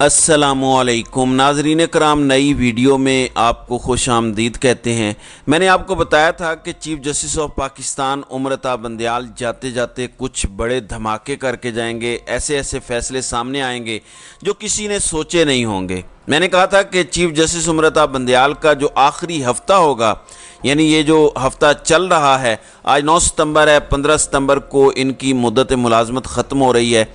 अस्सलामुअलैकुम नाजरीन कराम, नई वीडियो में आपको खुश आमदीद कहते हैं। मैंने आपको बताया था कि chief justice of Pakistan उमरता Bandial जाते जाते कुछ बड़े धमाके करके जाएंगे, ऐसे ऐसे फैसले सामने आएंगे जो किसी ने सोचे नहीं होंगे। मैंने कहा था कि चीफ जस्टिस उमरता बंदयाल का जो आखिरी हफ्ता होगा, यानी ये जो हफ्ता चल रहा है, आज 9 सितंबर है, 15 सितंबर को इनकी मुद्दत मुलाजमत ख़त्म हो रही है।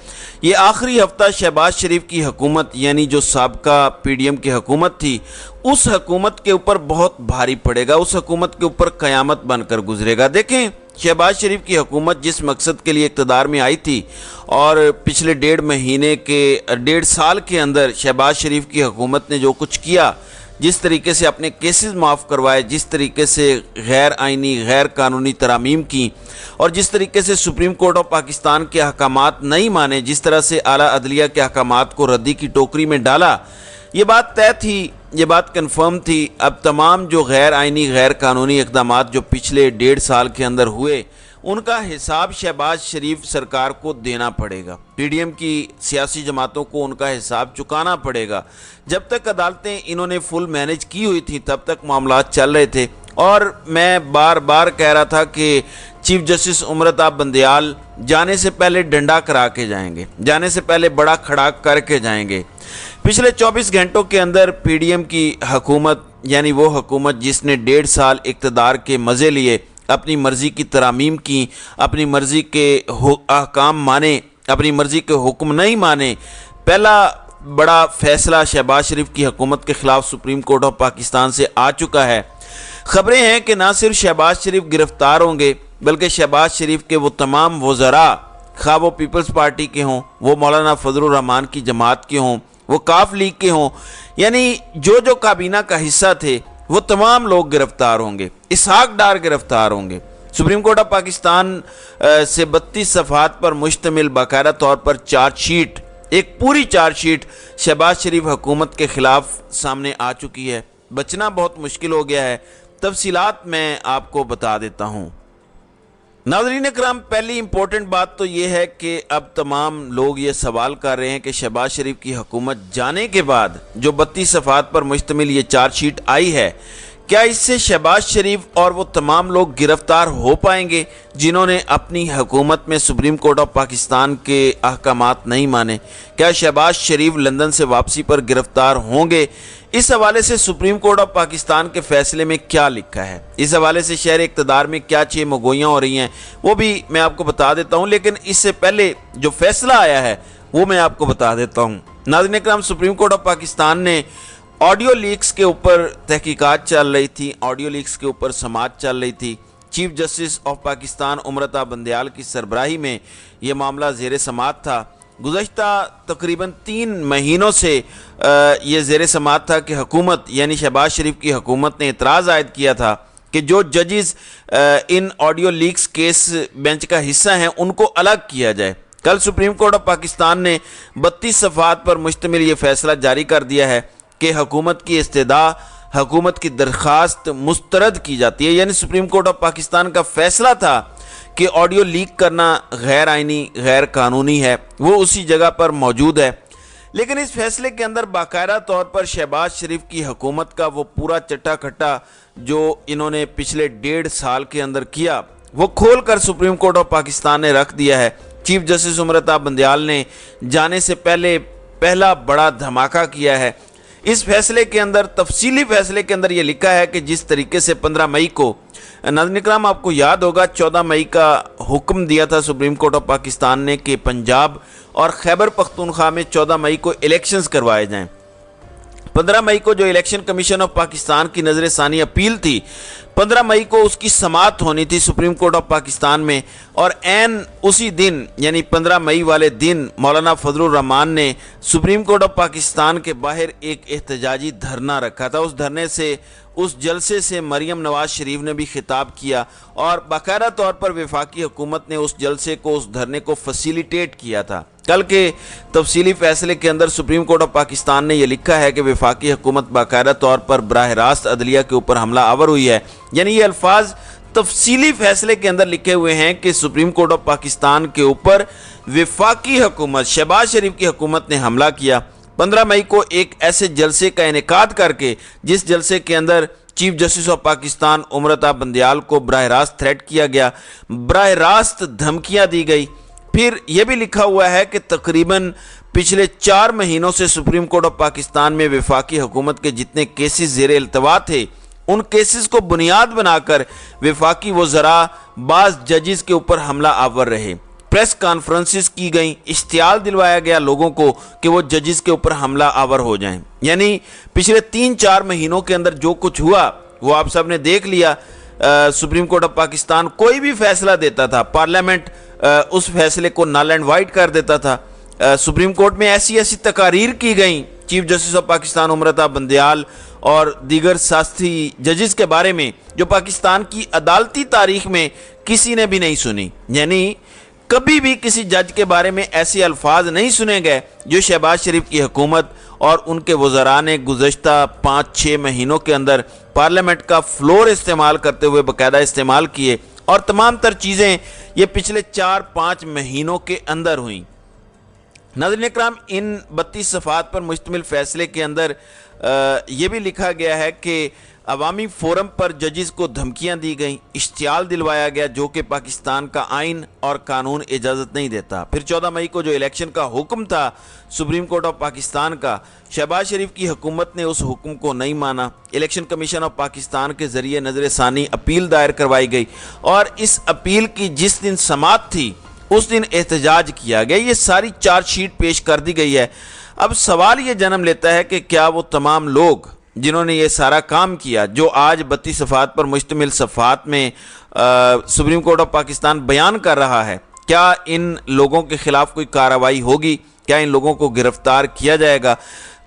ये आखिरी हफ्ता शहबाज शरीफ की हुकूमत यानी जो साबका PDM की हुकूमत थी, उस हुकूमत के ऊपर बहुत भारी पड़ेगा, उस हुकूमत के ऊपर क़यामत बनकर गुजरेगा। देखें, शहबाज शरीफ की हुकूमत जिस मकसद के लिए इक़्तिदार में आई थी और पिछले 1.5 साल के अंदर शहबाज शरीफ की हुकूमत ने जो कुछ किया, जिस तरीके से अपने केसेस माफ़ करवाए, जिस तरीके से गैर आइनी गैर कानूनी तरामीम की और जिस तरीके से सुप्रीम कोर्ट ऑफ पाकिस्तान के अहकामात नहीं माने, जिस तरह से आला अदलिया के अहकामात को रद्दी की टोकरी में डाला, ये बात तय थी, ये बात कन्फर्म थी। अब तमाम जो गैर आइनी गैर कानूनी इक़दामात जो पिछले 1.5 साल के अंदर हुए, उनका हिसाब शहबाज शरीफ सरकार को देना पड़ेगा। PDM की सियासी जमातों को उनका हिसाब चुकाना पड़ेगा। जब तक अदालतें इन्होंने फुल मैनेज की हुई थी, तब तक मामलात चल रहे थे। और मैं बार बार कह रहा था कि चीफ जस्टिस उमरता बंदयाल जाने से पहले डंडा करा के जाएंगे, जाने से पहले बड़ा खड़ाक करके जाएंगे। पिछले 24 घंटों के अंदर PDM की हुकूमत, यानी वो हुकूमत जिसने 1.5 साल इक़्तिदार के मज़े लिए, अपनी मर्ज़ी की तरामीम की, अपनी मर्ज़ी के अहकाम माने, अपनी मर्ज़ी के हुक्म नहीं माने, पहला बड़ा फ़ैसला शहबाज शरीफ की हुकूमत के ख़िलाफ़ सुप्रीम कोर्ट ऑफ पाकिस्तान से आ चुका है। ख़बरें हैं कि ना सिर्फ शहबाज शरीफ गिरफ़्तार होंगे, बल्कि शहबाज शरीफ के वो तमाम वज़रा, खा वो पीपल्स पार्टी के हों, वो मौलाना फजलुर रहमान की जमात के हों, वो काफ लीग के हों, यानी जो काबीना का हिस्सा थे, वो तमाम लोग गिरफ्तार होंगे। इसहाक डार गिरफ्तार होंगे। सुप्रीम कोर्ट ऑफ पाकिस्तान से 32 सफ़हात पर मुश्तमिल बाकायदा तौर पर चार्जशीट, एक पूरी चार्जशीट शहबाज शरीफ हुकूमत के ख़िलाफ़ सामने आ चुकी है। बचना बहुत मुश्किल हो गया है। तफसीलात मैं आपको बता देता हूँ। नाज़रीन इकराम, पहली इंपॉर्टेंट बात तो ये है कि अब तमाम लोग ये सवाल कर रहे हैं कि शहबाज शरीफ की हुकूमत जाने के बाद जो 32 सफ़हात पर मुश्तमिल ये चार्जशीट आई है, क्या इससे शहबाज शरीफ और वो तमाम लोग गिरफ्तार हो पाएंगे जिन्होंने अपनी हुकूमत में सुप्रीम कोर्ट ऑफ पाकिस्तान के अहकामात नहीं माने? क्या शहबाज शरीफ लंदन से वापसी पर गिरफ्तार होंगे? इस हवाले से सुप्रीम कोर्ट ऑफ पाकिस्तान के फैसले में क्या लिखा है, इस हवाले से शहर इक़्तिदार में क्या चेमगोइयाँ हो रही हैं, वो भी मैं आपको बता देता हूँ। लेकिन इससे पहले जो फैसला आया है वो मैं आपको बता देता हूँ। नाज़रीन इकराम, सुप्रीम कोर्ट ऑफ पाकिस्तान ने ऑडियो लीक्स के ऊपर तहकीकात चल रही थी, ऑडियो लीक्स के ऊपर समाअत चल रही थी। Chief justice of Pakistan उमरता Bandial की सरबराही में ये मामला ज़ेर समाअत था। गुज़श्ता तकरीबन 3 महीनों से ये ज़ेर समाअत था कि हुकूमत यानी शहबाज शरीफ की हुकूमत ने एतराज़ आयद किया था कि जो जजेस इन ऑडियो लीक्स केस बेंच का हिस्सा हैं, उनको अलग किया जाए। कल सुप्रीम कोर्ट ऑफ पाकिस्तान ने 32 सफ़हात पर मुश्तमिल ये फ़ैसला जारी कर दिया है कि हुकूमत की इस्तदा, हुकूमत की दरख्वास्त मुस्तरद की जाती है। यानी सुप्रीम कोर्ट ऑफ पाकिस्तान का फ़ैसला था कि ऑडियो लीक करना गैर आइनी गैर कानूनी है, वो उसी जगह पर मौजूद है। लेकिन इस फैसले के अंदर बाकायदा तौर पर शहबाज शरीफ की हुकूमत का वो पूरा चट्टा खट्टा जो इन्होंने पिछले 1.5 साल के अंदर किया, वो खोल कर सुप्रीम कोर्ट ऑफ पाकिस्तान ने रख दिया है। चीफ जस्टिस उमरता बंदयाल ने जाने से पहले पहला बड़ा धमाका किया है। इस फैसले के अंदर, तफसीली फैसले के अंदर ये लिखा है कि जिस तरीके से 15 मई को, नाज़रीन इकराम आपको याद होगा, 14 मई का हुक्म दिया था सुप्रीम कोर्ट ऑफ पाकिस्तान ने कि पंजाब और खैबर पख्तूनख्वा में 14 मई को इलेक्शंस करवाए जाएं। 15 मई को जो इलेक्शन कमीशन ऑफ पाकिस्तान की नज़र सानी अपील थी, 15 मई को उसकी समाअत होनी थी सुप्रीम कोर्ट ऑफ पाकिस्तान में। और एन उसी दिन यानी 15 मई वाले दिन मौलाना फजलुर रहमान ने सुप्रीम कोर्ट ऑफ पाकिस्तान के बाहर एक एहतजाजी धरना रखा था। उस धरने से, उस जलसे से मरियम नवाज शरीफ ने भी खिताब किया और बाकायदा तौर पर वफाकी हुकूमत ने उस जलसे को, उस धरने को फैसिलिटेट किया था। कल के तफसीली फैसले के अंदर सुप्रीम कोर्ट ऑफ पाकिस्तान ने यह लिखा है कि वफाकी हुकूमत बाकायदा तौर पर बराह रास्त अदलिया के ऊपर हमला आवर हुई है। यानी ये अल्फाज तफसीली फैसले के अंदर लिखे हुए हैं कि सुप्रीम कोर्ट ऑफ पाकिस्तान के ऊपर वफाकी हुकूमत, शहबाज शरीफ की हुकूमत ने हमला किया। 15 मई को एक ऐसे जलसे का इनेकाद करके जिस जलसे के अंदर chief justice of Pakistan उमरता Bandial को बराह रास्त थ्रेट किया गया, बराह रास्त धमकियां दी गई। फिर यह भी लिखा हुआ है कि तकरीबन पिछले 4 महीनों से सुप्रीम कोर्ट ऑफ पाकिस्तान में वफाकी हुकूमत के जितने केसेस ज़ेरे इल्तवा थे, उन केसेस को बुनियाद बनाकर वफाकी वज़रा बाज़ जजेस के ऊपर हमला आवर रहे। प्रेस कॉन्फ्रेंसेस की गई, इश्तियाल दिलवाया गया लोगों को कि वो जजेस के ऊपर हमला आवर हो जाएं। यानी पिछले 3-4 महीनों के अंदर जो कुछ हुआ वो आप सब ने देख लिया। सुप्रीम कोर्ट ऑफ पाकिस्तान कोई भी फैसला देता था, पार्लियामेंट उस फैसले को नल एंड वाइड कर देता था। सुप्रीम कोर्ट में ऐसी ऐसी तकारीर की गई chief justice of Pakistan उमरता Bandial और दीगर साथी जजेस के बारे में जो पाकिस्तान की अदालती तारीख में किसी ने भी नहीं सुनी। यानी कभी भी किसी जज के बारे में ऐसे अल्फाज नहीं सुने गए जो शहबाज शरीफ की हुकूमत और उनके वज़रा ने गुज़श्ता 5-6 महीनों के अंदर पार्लियामेंट का फ्लोर इस्तेमाल करते हुए बाकायदा इस्तेमाल किए, और तमाम तर चीज़ें ये पिछले 4-5 महीनों के अंदर हुई। नाज़रीन इकराम, इन 32 सफ़ात पर मुश्तमिल फ़ैसले के अंदर ये भी लिखा गया है कि अवामी फोरम पर जजेस को धमकियां दी गई, इश्तियाल दिलवाया गया जो कि पाकिस्तान का आइन और कानून इजाज़त नहीं देता। फिर 14 मई को जो इलेक्शन का हुक्म था सुप्रीम कोर्ट ऑफ पाकिस्तान का, शहबाज शरीफ की हुकूमत ने उस हुक्म को नहीं माना। इलेक्शन कमीशन ऑफ पाकिस्तान के ज़रिए नज़र सानी अपील दायर करवाई गई और इस अपील की जिस दिन समाअत थी उस दिन एहतजाज किया गया। ये सारी चार्जशीट पेश कर दी गई है। अब सवाल ये जन्म लेता है कि क्या वो तमाम लोग जिन्होंने ये सारा काम किया, जो आज 32 सफ़ात पर मुश्तमिल सफ़ात में सुप्रीम कोर्ट ऑफ पाकिस्तान बयान कर रहा है, क्या इन लोगों के खिलाफ कोई कार्रवाई होगी, क्या इन लोगों को गिरफ्तार किया जाएगा?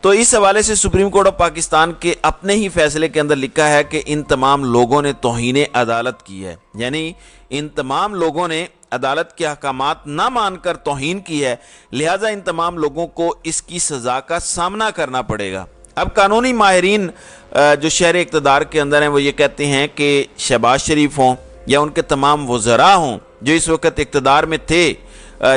तो इस हवाले से सुप्रीम कोर्ट ऑफ पाकिस्तान के अपने ही फैसले के अंदर लिखा है कि इन तमाम लोगों ने तौहीन अदालत की है। यानी इन तमाम लोगों ने अदालत के अहकामात ना मानकर तौहीन की है, लिहाजा इन तमाम लोगों को इसकी सज़ा का सामना करना पड़ेगा। अब कानूनी माहिरीन जो शहर इक़्तिदार के अंदर हैं वो ये कहते हैं कि शहबाज शरीफ हों या उनके तमाम वज़रा हों जो इस वक्त इक़्तिदार में थे,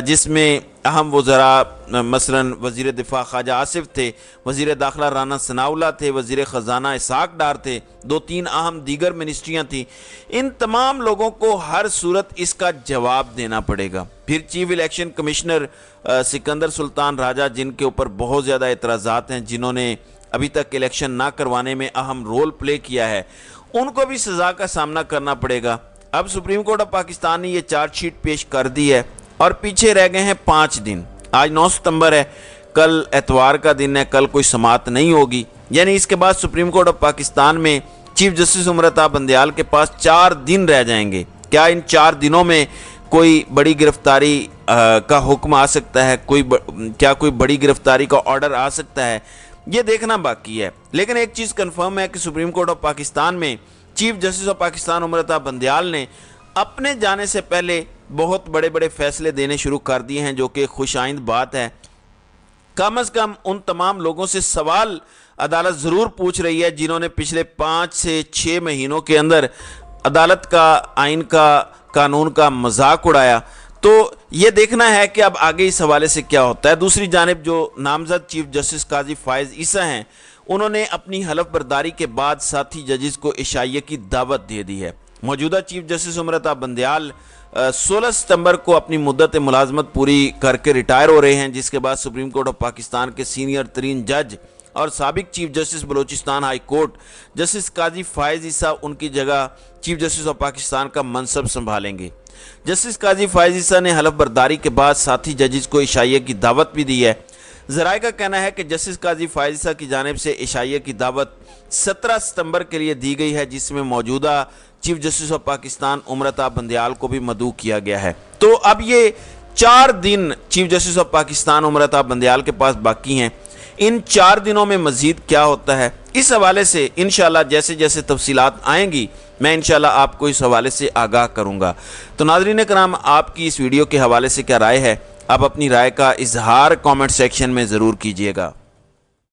जिसमें अहम वज़रा मसलन वज़ीर दिफा ख्वाजा आसिफ थे, वज़ीर दाखिला राना सनाउल्लाह थे, वज़ीर ख़जाना इसहाक डार थे, 2-3 अहम दीगर मिनिस्ट्रियाँ थीं। इन तमाम लोगों को हर सूरत इसका जवाब देना पड़ेगा। फिर chief election commissioner Sikandar Sultan Raja, जिनके ऊपर बहुत ज़्यादा एतराज़ात हैं, जिन्होंने अभी तक इलेक्शन ना करवाने में अहम रोल प्ले किया है, उनको भी सज़ा का सामना करना पड़ेगा। अब सुप्रीम कोर्ट ऑफ पाकिस्तान ने ये चार्जशीट पेश कर दी है और पीछे रह गए हैं 5 दिन। आज 9 सितंबर है, कल एतवार का दिन है, कल कोई समाअत नहीं होगी। यानी इसके बाद सुप्रीम कोर्ट ऑफ पाकिस्तान में चीफ जस्टिस उमरता बंदयाल के पास 4 दिन रह जाएंगे। क्या इन 4 दिनों में कोई बड़ी गिरफ्तारी का हुक्म आ सकता है, क्या कोई बड़ी गिरफ्तारी का ऑर्डर आ सकता है, ये देखना बाकी है। लेकिन एक चीज़ कन्फर्म है कि सुप्रीम कोर्ट ऑफ पाकिस्तान में chief justice of Pakistan उमरता Bandial ने अपने जाने से पहले बहुत बड़े बड़े फैसले देने शुरू कर दिए हैं, जो कि खुशाइंद बात है। कम अज़ कम उन तमाम लोगों से सवाल अदालत ज़रूर पूछ रही है जिन्होंने पिछले 5 से 6 महीनों के अंदर अदालत का, आइन का, कानून का मजाक उड़ाया। तो ये देखना है कि अब आगे इस हवाले से क्या होता है। दूसरी जानिब जो नामजद चीफ जस्टिस काजी फायज़ ईसा हैं, उन्होंने अपनी हलफ बर्दारी के बाद साथी जजेस को इशाइये की दावत दे दी है। मौजूदा चीफ जस्टिस उमरता बंदयाल 16 सितंबर को अपनी मुद्दत मुलाजमत पूरी करके रिटायर हो रहे हैं, जिसके बाद सुप्रीम कोर्ट ऑफ पाकिस्तान के सीनियर तरीन जज और साबिक chief justice Balochistan high court justice Qazi Faez Isa उनकी जगह चीफ जस्टिस ऑफ पाकिस्तान का मनसब संभालेंगे। जस्टिस काजी फायज़ ईसा ने हलफ बर्दारी के बाद साथी जजेस को इशाइये की दावत भी दी है। ज़राए का कहना है कि जस्टिस काजी फायज़ ईसा की जानिब से इशाइये की दावत 17 सितंबर के लिए दी गई है, जिसमें मौजूदा chief justice of Pakistan उमरता Bandial को भी मदऊ किया गया है। तो अब ये 4 दिन chief justice of Pakistan उमरता Bandial के पास बाकी हैं। इन 4 दिनों में मज़ीद क्या होता है, इस हवाले से इंशाल्लाह जैसे जैसे तफसीलात आएंगी मैं इंशाल्लाह आपको इस हवाले से आगाह करूंगा। तो नाज़रीन कराम, आपकी इस वीडियो के हवाले से क्या राय है, आप अपनी राय का इजहार कमेंट सेक्शन में ज़रूर कीजिएगा।